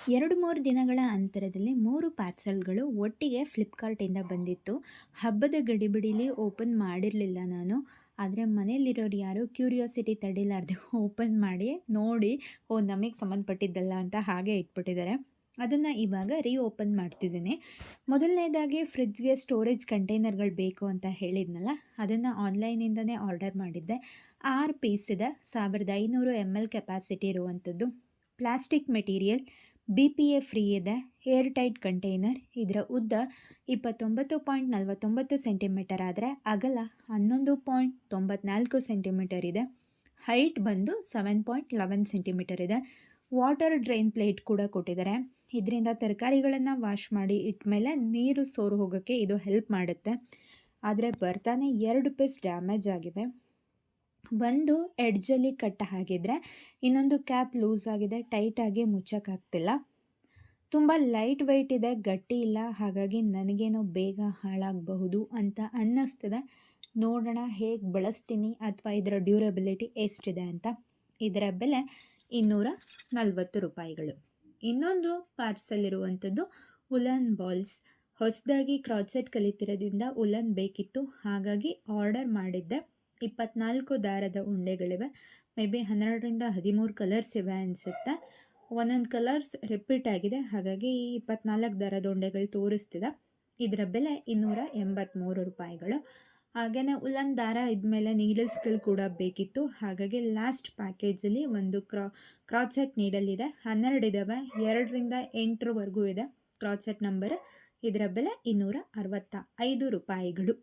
2-3 ದಿನಗಳ ಅಂತರದಲ್ಲಿ 3 ಪಾರ್ಸೆಲ್‌ಗಳು ಒಟ್ಟಿಗೆ ಫ್ಲಿಪ್‌ಕಾರ್ಟಿಂದ ಬಂದಿತ್ತು. ಹಬ್ಬದ ಗಡಿಬಿಡಿಲಿ ಓಪನ್ ಮಾಡಿರಲಿಲ್ಲ ನಾನು. ಆದರೆ ಮನೇಲಿರೋರು ಯಾರೋ ಕ್ಯೂರಿಯಾಸಿಟಿ ತಡಿಲಾರ್ದೆ ಓಪನ್ ಮಾಡಿ ನೋಡಿ, ಓಹ್! ನಮಗೆ ಸಂಬಂಧಪಟ್ಟಿದ್ದಲ್ಲ ಅಂತ ಹಾಗೆ ಇಟ್ಬಿಟ್ಟಿದ್ದಾರೆ. ಅದನ್ನು ಇವಾಗ ಓಪನ್ ಮಾಡ್ತಿದ್ದೀನಿ. ಮೊದಲನೇದಾಗಿ ಫ್ರಿಡ್ಜ್‌ಗೆ ಸ್ಟೋರೇಜ್ ಕಂಟೈನರ್‌ಗಳು ಬೇಕು ಅಂತ ಹೇಳಿದ್ನಲ್ಲ, ಅದನ್ನು ಆನ್‌ಲೈನಿಂದನೇ ಆರ್ಡರ್ ಮಾಡಿದ್ದೆ. 6 ಪೀಸ್ ಇದೆ. 1500 ml ಕೆಪಾಸಿಟಿ ಇರುವಂಥದ್ದು. ಪ್ಲಾಸ್ಟಿಕ್ ಮೆಟೀರಿಯಲ್, BPA ಫ್ರೀ ಇದೆ. Air tight container. ಇದರ ಉದ್ದ 29.49 ಸೆಂಟಿಮೀಟರ್ ಆದರೆ ಅಗಲ 11.94 ಸೆಂಟಿಮೀಟರ್ ಇದೆ. ಹೈಟ್ ಬಂದು 7.11 ಸೆಂಟಿಮೀಟರ್ ಇದೆ. ವಾಟರ್ ಡ್ರೈನ್ ಪ್ಲೇಟ್ ಕೂಡ ಕೊಟ್ಟಿದ್ದಾರೆ. ಇದರಿಂದ ತರಕಾರಿಗಳನ್ನು ವಾಶ್ ಮಾಡಿ ಇಟ್ಮೇಲೆ ನೀರು ಸೋರು ಹೋಗೋಕ್ಕೆ ಇದು ಹೆಲ್ಪ್ ಮಾಡುತ್ತೆ. ಆದರೆ ಬರ್ತಾನೆ 2 ಪೀಸ್ ಡ್ಯಾಮೇಜ್ ಆಗಿವೆ. ಒಂದು ಎಡ್ಜಲ್ಲಿ ಕಟ್ ಆಗಿದ್ರೆ, ಇನ್ನೊಂದು ಕ್ಯಾಪ್ ಲೂಸ್ ಆಗಿದೆ, ಟೈಟಾಗಿ ಮುಚ್ಚೋಕ್ಕಾಗ್ತಿಲ್ಲ. ತುಂಬ ಲೈಟ್ ವೆಯ್ಟ್ ಇದೆ, ಗಟ್ಟಿ ಇಲ್ಲ. ಹಾಗಾಗಿ ನನಗೇನೋ ಬೇಗ ಹಾಳಾಗಬಹುದು ಅಂತ ಅನ್ನಿಸ್ತಿದೆ. ನೋಡೋಣ ಹೇಗೆ ಬಳಸ್ತೀನಿ ಅಥವಾ ಇದರ ಡ್ಯೂರಬಿಲಿಟಿ ಎಷ್ಟಿದೆ ಅಂತ. ಇದರ ಬೆಲೆ 240 ರೂಪಾಯಿಗಳು. ಇನ್ನೊಂದು ಪಾರ್ಸೆಲ್ ಇರುವಂಥದ್ದು ಉಲನ್ ಬಾಲ್ಸ್. ಹೊಸದಾಗಿ ಕ್ರಾಚೆಟ್ ಕಲಿತಿರೋದ್ರಿಂದ ಉಲನ್ ಬೇಕಿತ್ತು, ಹಾಗಾಗಿ ಆರ್ಡರ್ ಮಾಡಿದ್ದೆ. 24 ದಾರದ ಉಂಡೆಗಳಿವೆ. ಮೇ ಬಿ 12ರಿಂದ 13 ಕಲರ್ಸ್ ಇವೆ ಅನಿಸುತ್ತೆ. ಒಂದೊಂದು ಕಲರ್ಸ್ ರಿಪೀಟ್ ಆಗಿದೆ, ಹಾಗಾಗಿ 24 ದಾರದ ಉಂಡೆಗಳು ತೋರಿಸ್ತಿದೆ. ಇದರ ಬೆಲೆ 283 ರೂಪಾಯಿಗಳು. ಹಾಗೆಯೇ ಉಲನ್ ದಾರ ಇದ್ಮೇಲೆ ನೀಡಲ್ಸ್ಗಳು ಕೂಡ ಬೇಕಿತ್ತು, ಹಾಗಾಗಿ ಲಾಸ್ಟ್ ಪ್ಯಾಕೇಜಲ್ಲಿ ಒಂದು ಕ್ರಾಚೆಟ್ ನೀಡಲ್ ಇದೆ. 12 ಇದ್ದಾವೆ, 2ರಿಂದ 8ರವರೆಗೂ ಇದೆ ಕ್ರಾಚೆಟ್ ನಂಬರ್. ಇದರ ಬೆಲೆ 265 ರೂಪಾಯಿಗಳು.